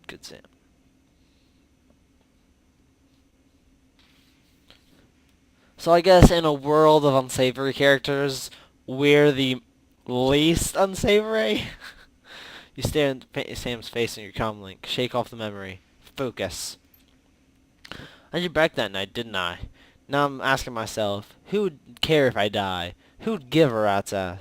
Good Sam. So I guess in a world of unsavory characters, we're the least unsavory. You stare into Sam's face in your comm link. Shake off the memory. Focus. I did back that night, didn't I? Now I'm asking myself, who would care if I die? Who would give a rat's ass?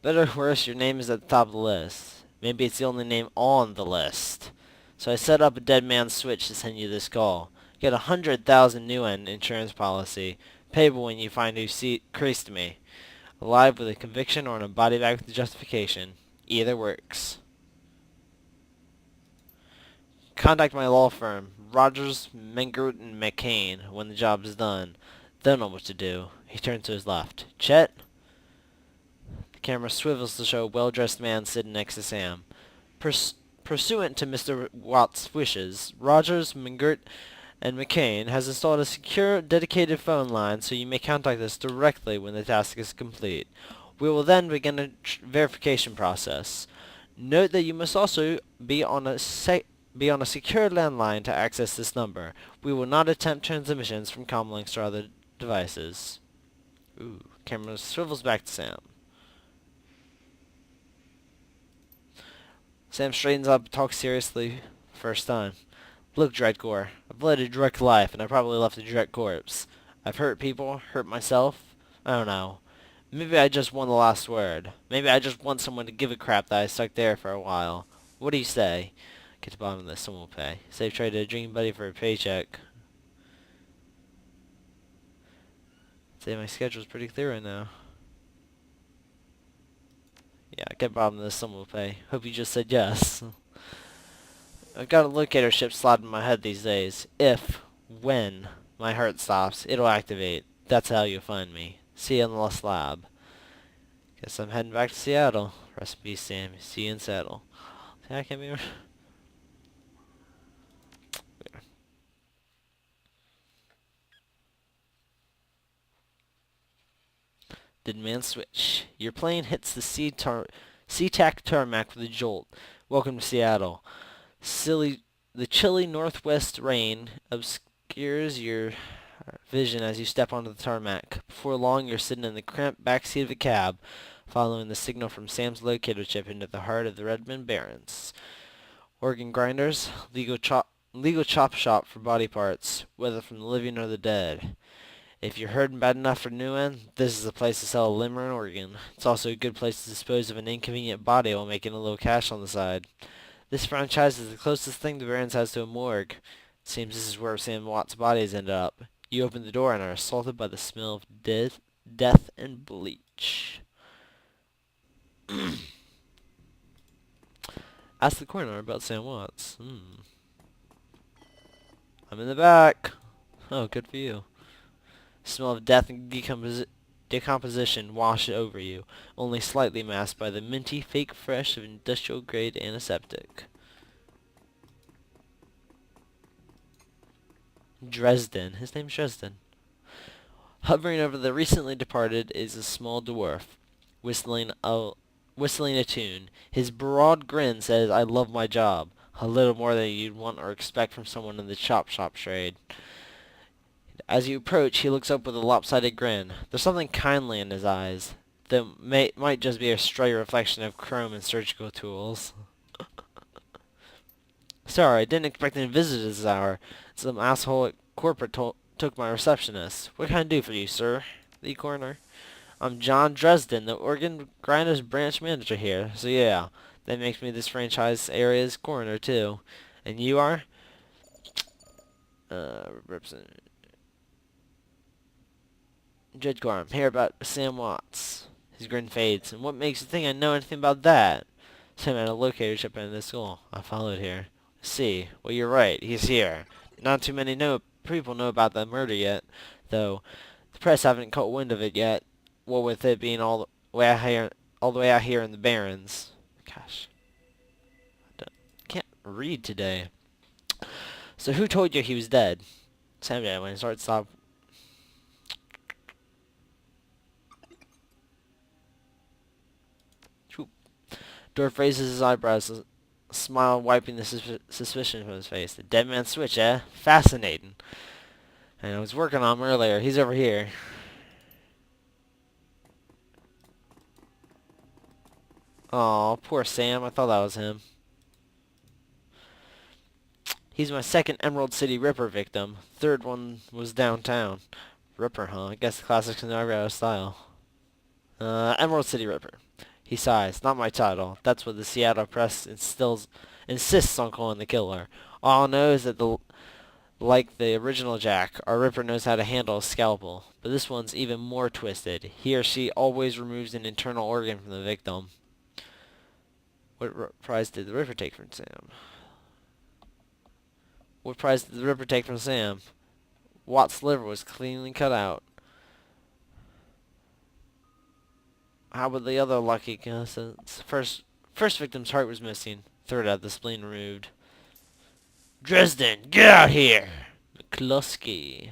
Better or worse, your name is at the top of the list. Maybe it's the only name on the list. So I set up a dead man's switch to send you this call. Get 100,000 new insurance policy. Payable when you find who creased me. Alive with a conviction or in a body bag with a justification. Either works. Contact my law firm, Rogers, Mengert, and McCain, when the job is done. They'll know what to do. He turns to his left. Chet? The camera swivels to show a well-dressed man sitting next to Sam. Pursuant to Mr. Watt's wishes, Rogers, Mengert, and McCain has installed a secure, dedicated phone line so you may contact us directly when the task is complete. We will then begin a verification process. Note that you must also be on a secure landline to access this number. We will not attempt transmissions from comlinks or other devices. Ooh, camera swivels back to Sam. Sam straightens up and talks seriously first time. Look, Dredcor, I've led a direct life, and I probably left a direct corpse. I've hurt people, hurt myself. I don't know. Maybe I just won the last word. Maybe I just want someone to give a crap that I stuck there for a while. What do you say? Get to the bottom of this, someone will pay. Save trade to a drinking buddy for a paycheck. Say my schedule's pretty clear right now. Yeah, get to the bottom of this, someone will pay. Hope you just said yes. I've got a locator chip slotted in my head these days. When my heart stops, it'll activate. That's how you'll find me. See you in the Lost Lab. Guess I'm heading back to Seattle. Rest in peace, Sam. See you in Seattle. See, I can't be... Did man switch? Your plane hits the SeaTac tarmac with a jolt. Welcome to Seattle. The chilly northwest rain obscures your vision as you step onto the tarmac. Before long, you're sitting in the cramped backseat of a cab, following the signal from Sam's locator chip into the heart of the Redmond Barrens. Organ grinders, legal chop shop for body parts, whether from the living or the dead. If you're hurting bad enough for new end, this is the place to sell a limb or an organ. It's also a good place to dispose of an inconvenient body while making a little cash on the side. This franchise is the closest thing the Barrens has to a morgue. It seems this is where Sam Watt's body has ended up. You open the door and are assaulted by the smell of death and bleach. Ask the coroner about Sam Watts. I'm in the back. Oh, good for you. Smell of death and decomposition wash over you, only slightly masked by the minty fake fresh of industrial-grade antiseptic. Dresden. His name's Dresden. Hovering over the recently departed is a small dwarf, whistling a tune. His broad grin says, "I love my job." A little more than you'd want or expect from someone in the chop shop trade. As you approach, he looks up with a lopsided grin. There's something kindly in his eyes that might just be a stray reflection of chrome and surgical tools. Sorry, I didn't expect any visitors this hour. Some asshole at corporate took my receptionist. What can I do for you, sir? The coroner. I'm John Dresden, the organ grinders branch manager here. So yeah, that makes me this franchise area's coroner too. And you are? Representative Dredcor. I'm here about Sam Watts. His grin fades. And what makes you think I know anything about that? Sam had a locator chip in this school. I followed here. See, well, you're right. He's here. Not too many people know about the murder yet, though. The press haven't caught wind of it yet. What with it being all the way out here in the Barrens. Gosh, can't read today. So who told you he was dead? Sam did when he started stop. Dorf raises his eyebrows smile wiping the suspicion from his face. The dead man's switch, eh? Fascinating. And I was working on him earlier. He's over here. Aw, poor Sam. I thought that was him. He's my second Emerald City Ripper victim. Third one was downtown. Ripper, huh? I guess the classics are never out of style. Emerald City Ripper. He sighs. Not my title. That's what the Seattle press insists on calling the killer. All I know is that like the original Jack, our Ripper knows how to handle a scalpel. But this one's even more twisted. He or she always removes an internal organ from the victim. What prize did the Ripper take from Sam? What prize did the Ripper take from Sam? Watt's liver was cleanly cut out. How about the other lucky coincidence? First victim's heart was missing. Third had the spleen removed. Dresden, get out here! McCluskey.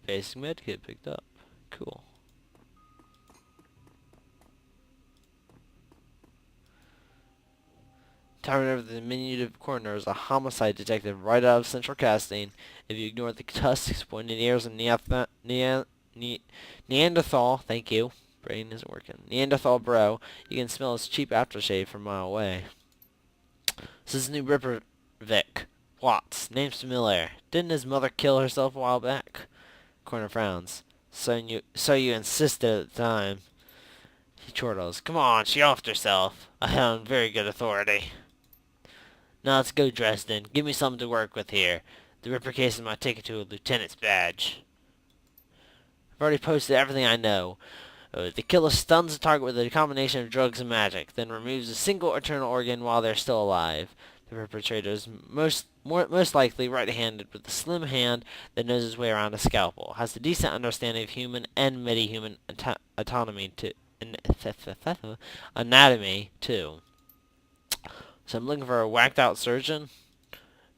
Basic medkit picked up. Cool. Towering over the diminutive corner is a homicide detective right out of central casting. If you ignore the tusks, pointed ears, and Neanderthal, thank you, brain isn't working, Neanderthal bro, you can smell his cheap aftershave from a mile away. This is new Ripper Vic. Watts, name's familiar. Didn't his mother kill herself a while back? Corner frowns. So you insisted at the time. He chortles. Come on, she offed herself. I have very good authority. Now let's go, Dresden. Give me something to work with here. The Ripper case is my ticket to a lieutenant's badge. I've already posted everything I know. The killer stuns the target with a combination of drugs and magic, then removes a single internal organ while they're still alive. The perpetrator is most likely right-handed with a slim hand that knows his way around a scalpel, has a decent understanding of human and medi-human anatomy, too. So I'm looking for a whacked-out surgeon?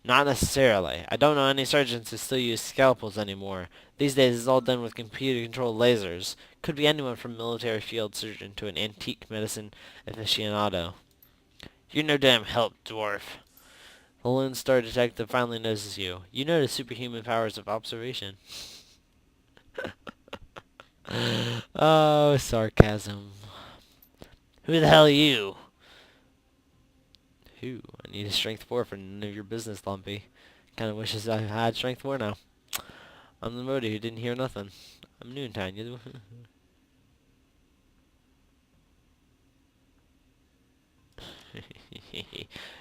Not necessarily. I don't know any surgeons who still use scalpels anymore. These days it's all done with computer-controlled lasers. Could be anyone from military field surgeon to an antique medicine aficionado. You're no damn help, dwarf. The Lone Star detective finally notices you. You notice superhuman powers of observation. Oh, sarcasm. Who the hell are you? Who? I need a strength 4 for none of your business, Lumpy. Kinda wishes I had strength 4 now. I'm the Modi who didn't hear nothing. I'm Noontime.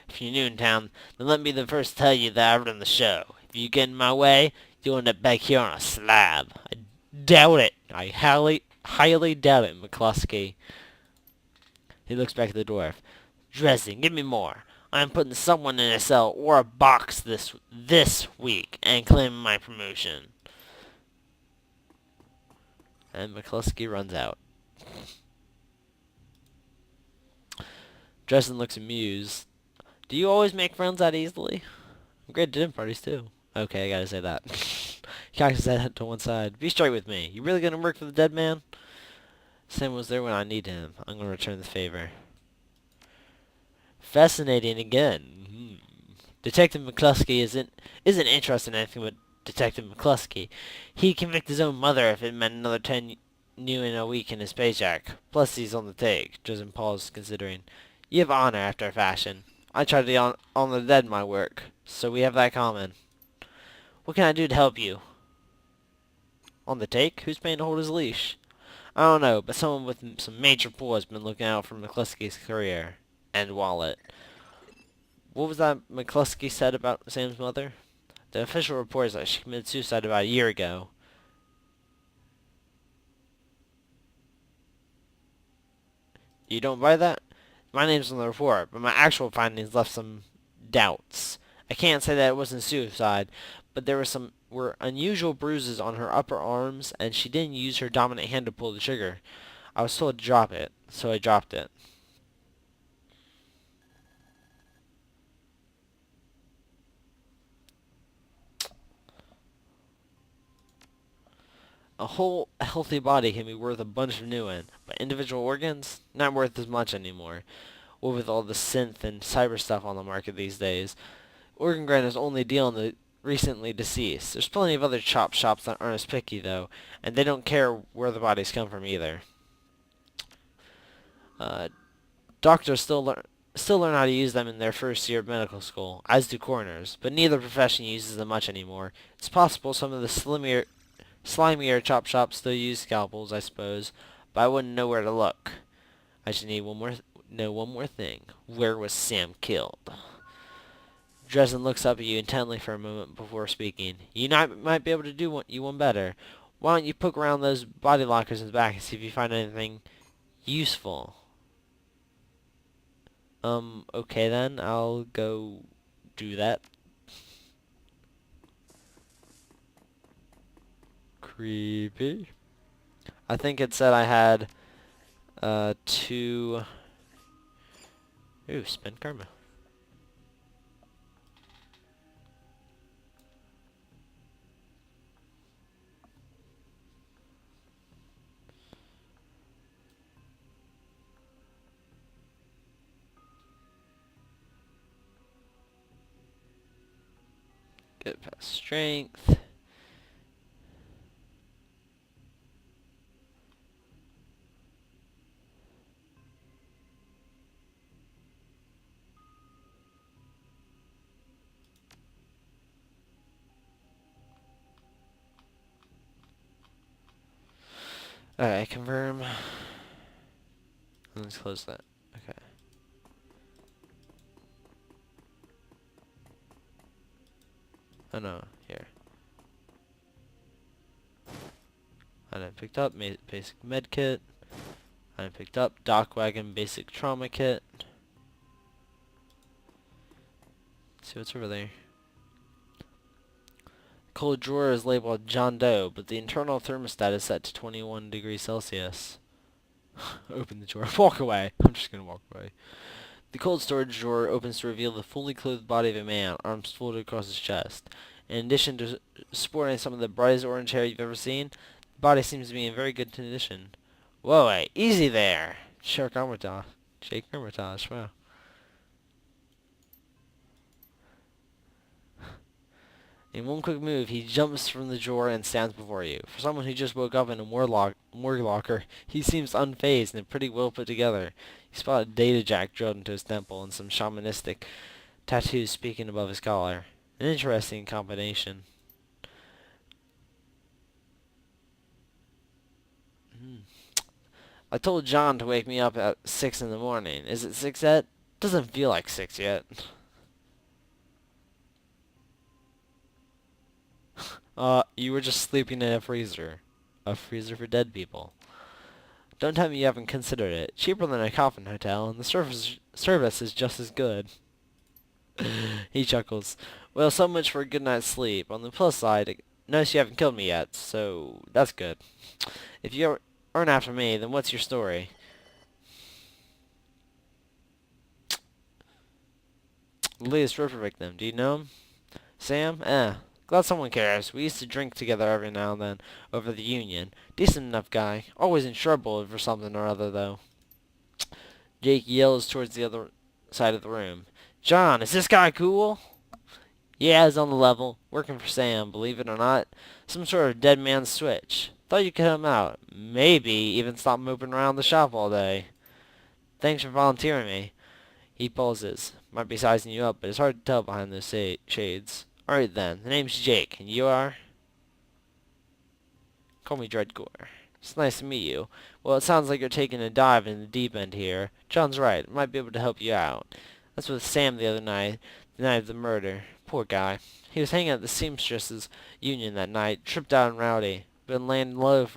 If you're new in town, then let me the first tell you that I run the show. If you get in my way, you'll end up back here on a slab. I doubt it. I highly doubt it, McCluskey. He looks back at the dwarf. Dresden, give me more. I'm putting someone in a cell or a box this week and claiming my promotion. And McCluskey runs out. Dresden looks amused. Do you always make friends that easily? I'm great at dinner parties, too. Okay, I gotta say that. He cocks his head to one side. Be straight with me. You really gonna work for the dead man? Sam was there when I needed him. I'm gonna return the favor. Fascinating again. Detective McCluskey isn't interested in anything but Detective McCluskey. He'd convict his own mother if it meant another 10 new in a week in his paycheck. Plus he's on the take. Dresden paused, considering. You have honor after a fashion. I try to honor the dead in my work, so we have that common. What can I do to help you? On the take? Who's paying to hold his leash? I don't know, but someone with some major pull has been looking out for McCluskey's career. And wallet. What was that McCluskey said about Sam's mother? The official report is that she committed suicide about a year ago. You don't buy that? My name's on the report, but my actual findings left some doubts. I can't say that it wasn't suicide, but there were unusual bruises on her upper arms, and she didn't use her dominant hand to pull the trigger. I was told to drop it, so I dropped it. A whole healthy body can be worth a bunch of new ones, but individual organs, not worth as much anymore. What with all the synth and cyber stuff on the market these days, organ grinders only deal in the recently deceased. There's plenty of other chop shops that aren't as picky, though, and they don't care where the bodies come from either. Uh, Doctors still learn how to use them in their first year of medical school, as do coroners, but neither profession uses them much anymore. It's possible some of the slimier chop shops still use scalpels, I suppose, but I wouldn't know where to look. I just need one more thing. Where was Sam killed? Dresden looks up at you intently for a moment before speaking. You might be able to do you one better. Why don't you poke around those body lockers in the back and see if you find anything useful? Okay then, I'll go do that. Creepy. I think it said I had, 2... Ooh, spend karma. Get past strength. Alright, confirm. Let's close that. Okay. Oh no, here. I done picked up basic med kit. I done picked up dock wagon basic trauma kit. Let's see what's over there. Cold drawer is labeled John Doe, but the internal thermostat is set to 21 degrees Celsius. Open the drawer. Walk away. I'm just gonna walk away. The cold storage drawer opens to reveal the fully clothed body of a man, arms folded across his chest. In addition to sporting some of the brightest orange hair you've ever seen, the body seems to be in very good condition. Whoa, hey, easy there! Jake Armitage, wow. In one quick move, he jumps from the drawer and stands before you. For someone who just woke up in a morgue locker, he seems unfazed and pretty well put together. You spot a data jack drilled into his temple and some shamanistic tattoos speaking above his collar. An interesting combination. I told John to wake me up at 6 in the morning. Is it 6 yet? Doesn't feel like 6 yet. You were just sleeping in a freezer. A freezer for dead people. Don't tell me you haven't considered it. Cheaper than a coffin hotel, and the service is just as good. He chuckles. Well, so much for a good night's sleep. On the plus side, notice you haven't killed me yet, so that's good. If you aren't after me, then what's your story? The latest Ripper victim. Do you know him? Sam? Glad someone cares. We used to drink together every now and then over the Union. Decent enough guy. Always in trouble over something or other, though. Jake yells towards the other side of the room. John, is this guy cool? Yeah, he's on the level. Working for Sam, believe it or not. Some sort of dead man's switch. Thought you could help him out. Maybe even stop moping around the shop all day. Thanks for volunteering me. He pauses. Might be sizing you up, but it's hard to tell behind those shades. Alright then, the name's Jake, and you are? Call me Dredcor. It's nice to meet you. Well, it sounds like you're taking a dive in the deep end here. John's right, I might be able to help you out. That's with Sam the other night, the night of the murder. Poor guy. He was hanging at the seamstresses' union that night, tripped out and rowdy. Been laying low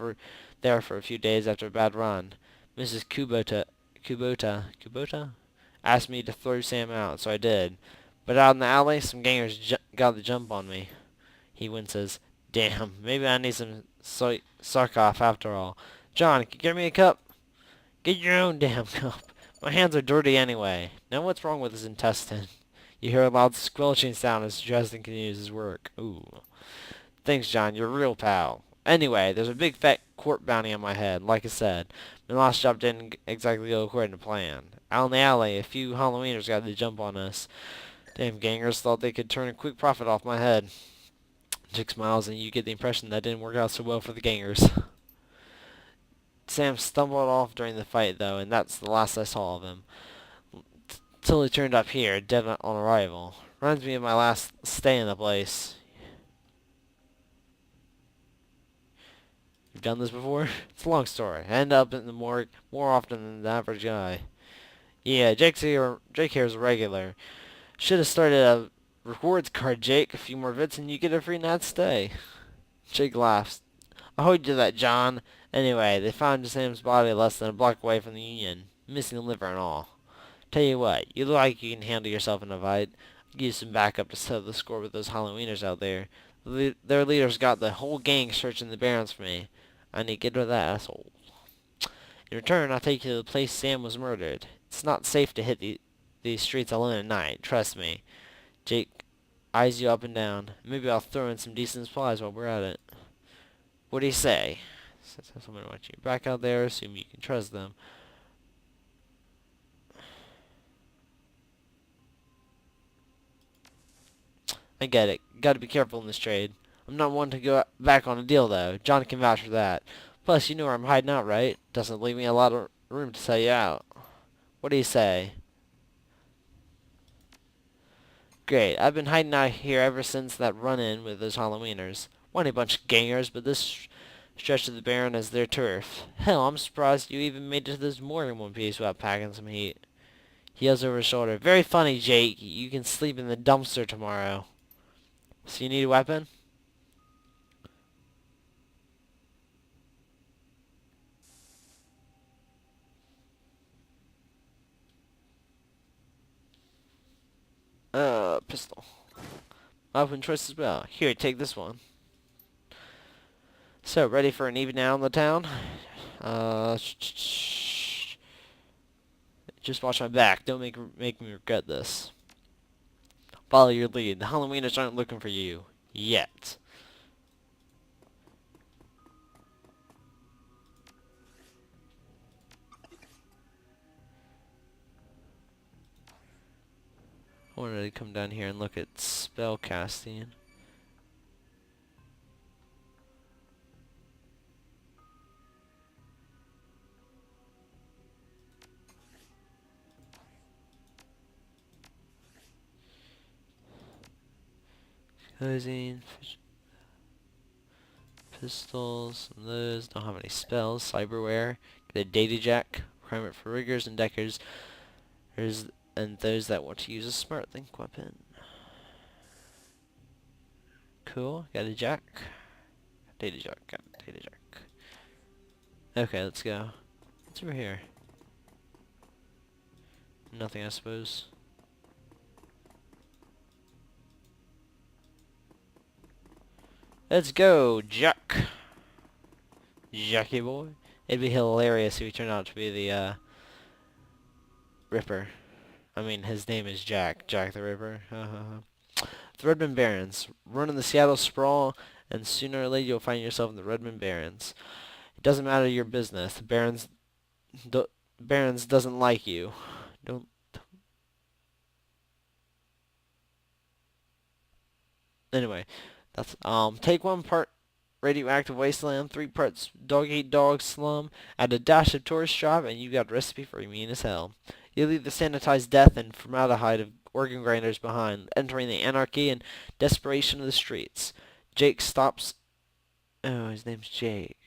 there for a few days after a bad run. Mrs. Kubota asked me to throw Sam out, so I did. But out in the alley, some gangers got the jump on me. He winces. Damn, maybe I need some suck off after all. John, can you get me a cup? Get your own damn cup. My hands are dirty anyway. Now what's wrong with his intestine? You hear a loud squelching sound as Dresden continues his work. Ooh. Thanks, John. You're a real pal. Anyway, there's a big fat court bounty on my head. Like I said, my last job didn't exactly go according to plan. Out in the alley, a few Halloweeners got the jump on us. Damn gangers thought they could turn a quick profit off my head. Jake smiles, and you get the impression that didn't work out so well for the gangers. Sam stumbled off during the fight, though, and that's the last I saw of him. Till he turned up here, dead on arrival. Reminds me of my last stay in the place. You've done this before? It's a long story. I end up in the morgue more often than the average guy. Yeah, Jake here's a regular. Should have started a rewards card, Jake. A few more bits and you get a free night stay. Jake laughs. I hope you do that, John. Anyway, they found Sam's body less than a block away from the Union. Missing the liver and all. Tell you what, you look like you can handle yourself in a fight. I'll give you some backup to settle the score with those Halloweeners out there. Their leader's got the whole gang searching the barrens for me. I need to get rid of that asshole. In return, I'll take you to the place Sam was murdered. It's not safe to hit these streets alone at night, trust me. Jake eyes you up and down. Maybe I'll throw in some decent supplies while we're at it. What do you say? Says someone watching you back out there, assume you can trust them. I get it. Gotta be careful in this trade. I'm not one to go back on a deal, though. John can vouch for that. Plus, you know where I'm hiding out, right? Doesn't leave me a lot of room to sell you out. What do you say? Great. I've been hiding out here ever since that run-in with those Halloweeners. One a bunch of gangers, but this stretch of the Barren is their turf. Hell, I'm surprised you even made it to this morgue in one piece without packing some heat. He yells over his shoulder. Very funny, Jake. You can sleep in the dumpster tomorrow. So you need a weapon? Pistol. Weapon choice as well. Here, take this one. So, ready for an evening out in the town? Just watch my back. Don't make me regret this. Follow your lead. The Halloweeners aren't looking for you. Yet. I wanted to come down here and look at spell casting. Closing. Pistols. Some of those. Don't have any spells. Cyberware. Get a data jack. Requirement for riggers and deckers. And those that want to use a smart link weapon. Cool. Got a jack. Data jack. Got a data jack. Okay, let's go. What's over here? Nothing, I suppose. Let's go, Jack. Jackie boy. It'd be hilarious if he turned out to be the Ripper. I mean, his name is Jack. Jack the Ripper. The Redmond Barrens. Run in the Seattle sprawl, and sooner or later you'll find yourself in the Redmond Barrens. It doesn't matter your business. The Barrens doesn't like you. Don't. Anyway, that's take 1 part radioactive wasteland, 3 parts dog-eat-dog slum, add a dash of tourist shop, and you got a recipe for mean as hell. You leave the sanitized death and formaldehyde of organ grinders behind, entering the anarchy and desperation of the streets. Jake stops. Oh, his name's Jake.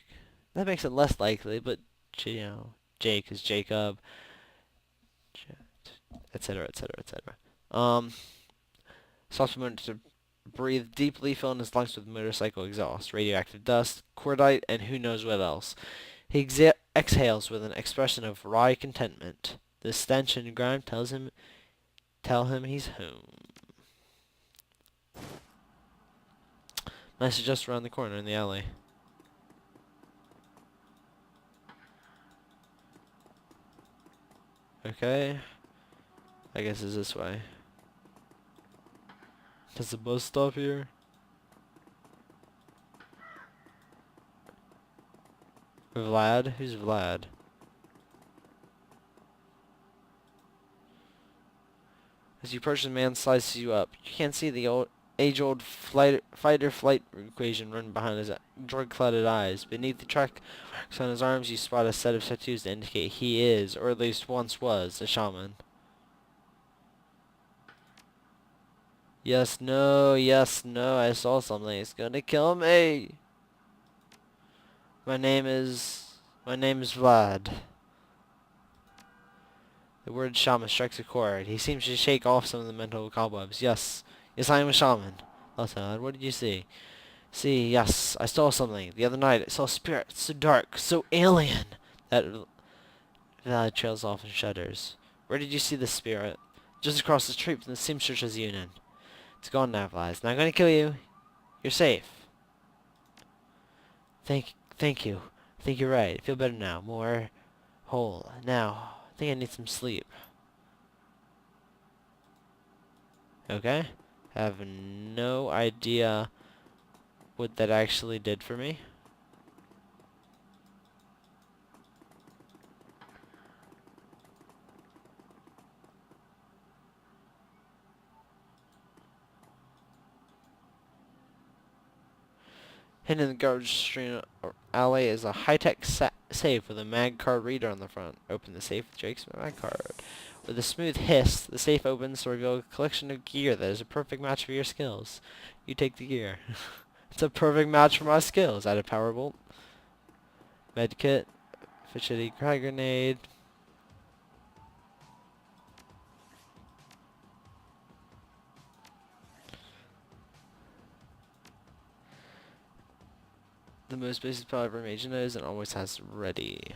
That makes it less likely, but you know, Jake is Jacob, etc., etc., etc. Stops a moment to breathe deeply, filling his lungs with motorcycle exhaust, radioactive dust, cordite, and who knows what else. He exhales with an expression of wry contentment. The stench and grime tell him he's home. Nice, just around the corner in the alley. Okay. I guess it's this way. Does the bus stop here? Vlad? Who's Vlad? As you approach, the man slices you up. You can't see the age-old fight-or-flight equation running behind his drug-clouded eyes. Beneath the track marks on his arms, you spot a set of tattoos that indicate he is, or at least once was, a shaman. Yes, no, I saw something. It's gonna kill me. My name is Vlad. The word shaman strikes a chord. He seems to shake off some of the mental cobwebs. Yes, I am a shaman. Vlad, what did you see? See, yes, I saw something. The other night, I saw a spirit so dark, so alien, that Vlad trails off and shudders. Where did you see the spirit? Just across the street from the Seamstress Union. It's gone now, Vlad. It's not going to kill you. You're safe. Thank you. I think you're right. I feel better now. More whole. Now, I think I need some sleep. Okay. I have no idea what that actually did for me. Hidden in the garbage strewn alley is a high-tech safe with a mag card reader on the front. Open the safe with Drake's mag card. With a smooth hiss, the safe opens to reveal a collection of gear that is a perfect match for your skills. You take the gear. It's a perfect match for my skills. Add a power bolt, medkit, fidgety cry grenade. The most basic power every mage knows and always has ready.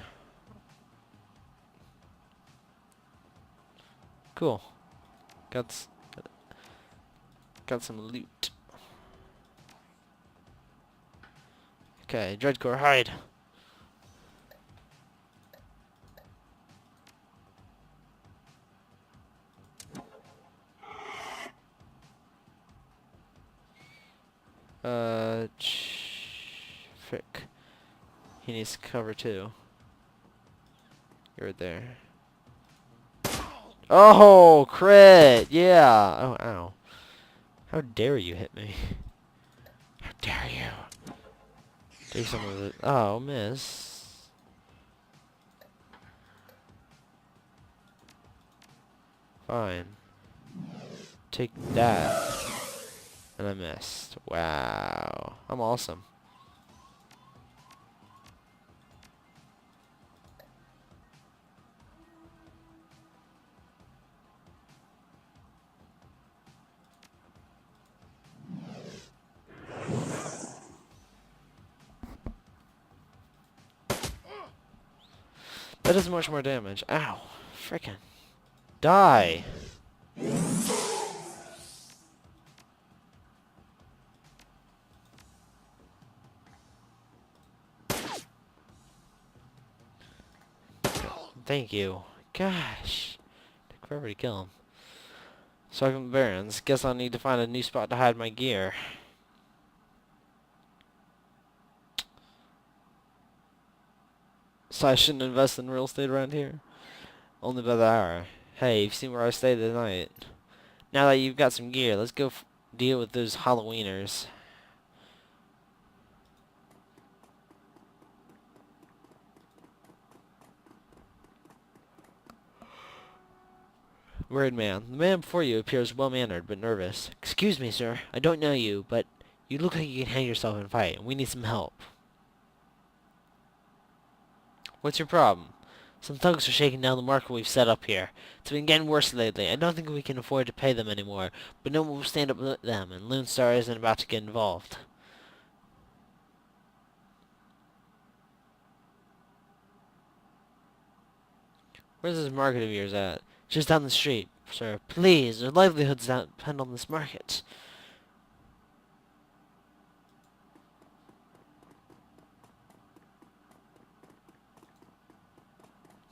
Cool. Got some loot. Okay, Dredcor, hide. Frick. He needs cover too. You're right there. Oh, crit! Yeah! Oh, ow. How dare you hit me? How dare you? Take some of it. Oh, miss. Fine. Take that. And I missed. Wow. I'm awesome. That does much more damage. Ow. Frickin'. Die. Thank you. Gosh. Took forever to kill him. So I can Barons. Guess I'll need to find a new spot to hide my gear. So I shouldn't invest in real estate around here? Only by the hour. Hey, you've seen where I stayed tonight. Now that you've got some gear, let's go deal with those Halloweeners. Word man. The man before you appears well-mannered but nervous. Excuse me, sir. I don't know you, but you look like you can hang yourself and fight, and we need some help. What's your problem? Some thugs are shaking down the market we've set up here. It's been getting worse lately. I don't think we can afford to pay them anymore, but no one will stand up with them, and Lone Star isn't about to get involved. Where's this market of yours at? Just down the street, sir. Please, their livelihoods depend on this market.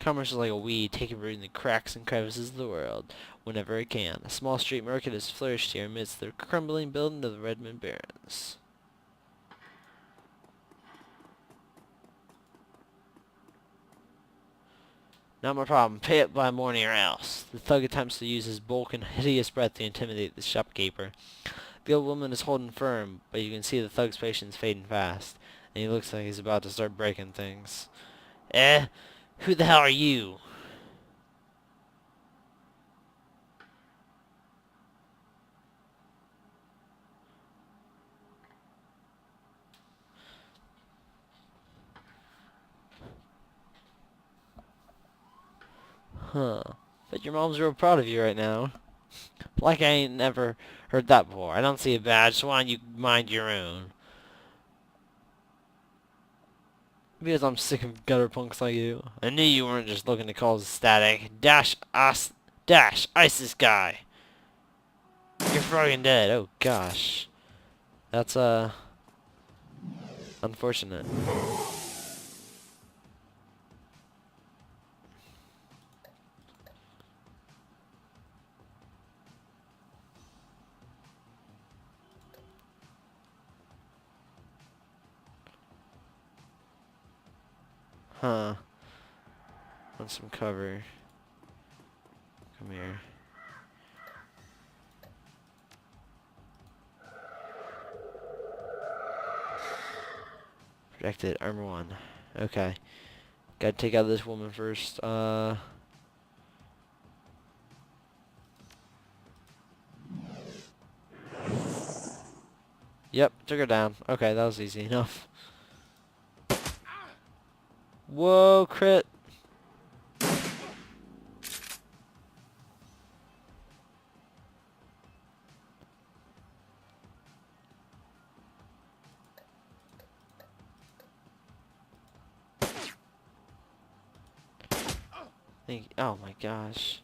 Commerce is like a weed, taking root in the cracks and crevices of the world, whenever it can. A small street market has flourished here amidst the crumbling building of the Redmond Barrens. Not my problem. Pay up by morning or else. The thug attempts to use his bulk and hideous breath to intimidate the shopkeeper. The old woman is holding firm, but you can see the thug's patience fading fast, and he looks like he's about to start breaking things. Eh? Who the hell are you? Huh. Bet your mom's real proud of you right now. Like I ain't never heard that before. I don't see a badge, so why don't you mind your own? Because I'm sick of gutter punks like you. I knew you weren't just looking to cause static. Ice this guy. You're fucking dead. Oh gosh. That's unfortunate. Huh. Want some cover. Come here. Protected. Armor 1. Okay. Gotta take out this woman first. Yep, took her down. Okay, that was easy enough. Whoa, crit. Oh my gosh.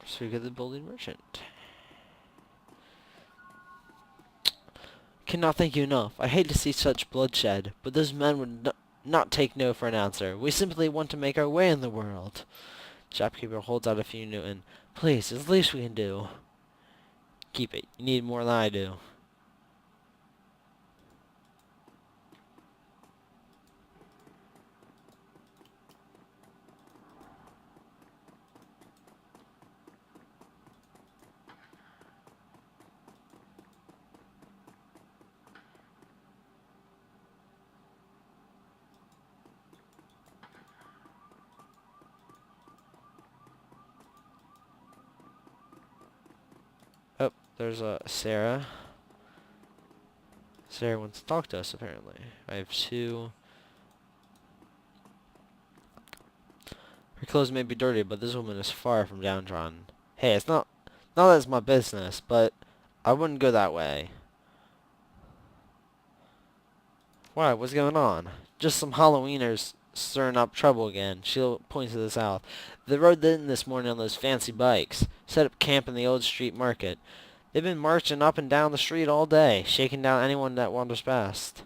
So we get the building merchant. Cannot thank you enough. I hate to see such bloodshed, but those men would not take no for an answer. We simply want to make our way in the world. Shopkeeper holds out a few Newton. Please, it's the least we can do. Keep it. You need more than I do. Oh, there's Sarah. Sarah wants to talk to us, apparently. I have 2. Her clothes may be dirty, but this woman is far from downtrodden. Hey, it's not that it's my business, but I wouldn't go that way. Why? What's going on? Just some Halloweeners stirring up trouble again. She'll point to the south. They rode in this morning on those fancy bikes. Set up camp in the old street market. They've been marching up and down the street all day, shaking down anyone that wanders past.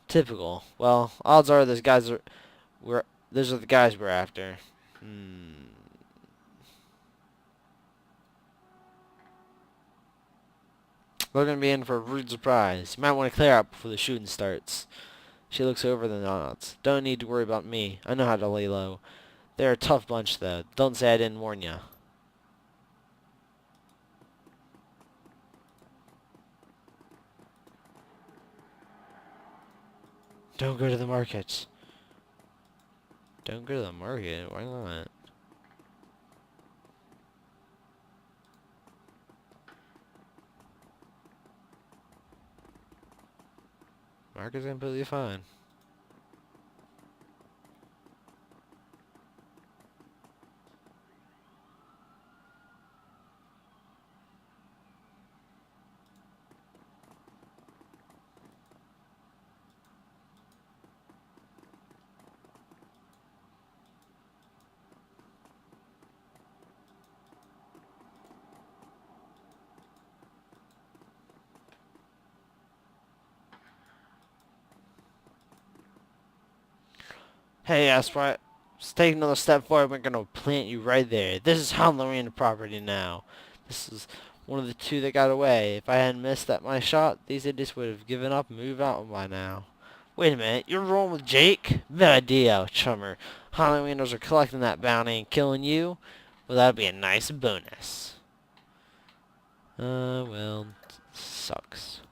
Typical. Well, odds are those are the guys we're after. We're gonna be in for a rude surprise. You might want to clear out before the shooting starts. She looks over the nods. Don't need to worry about me. I know how to lay low. They're a tough bunch, though. Don't say I didn't warn ya. Don't go to the market. Don't go to the market? Why not? Market's completely fine. Hey, Aspart, let's take another step forward. We're gonna plant you right there. This is Halloween property now. This is one of the two that got away. If I hadn't missed my shot, these idiots would have given up and moved out by now. Wait a minute, you're rolling with Jake? Bad idea, chummer. Halloweeners are collecting that bounty and killing you? Well, that'd be a nice bonus. Well, sucks.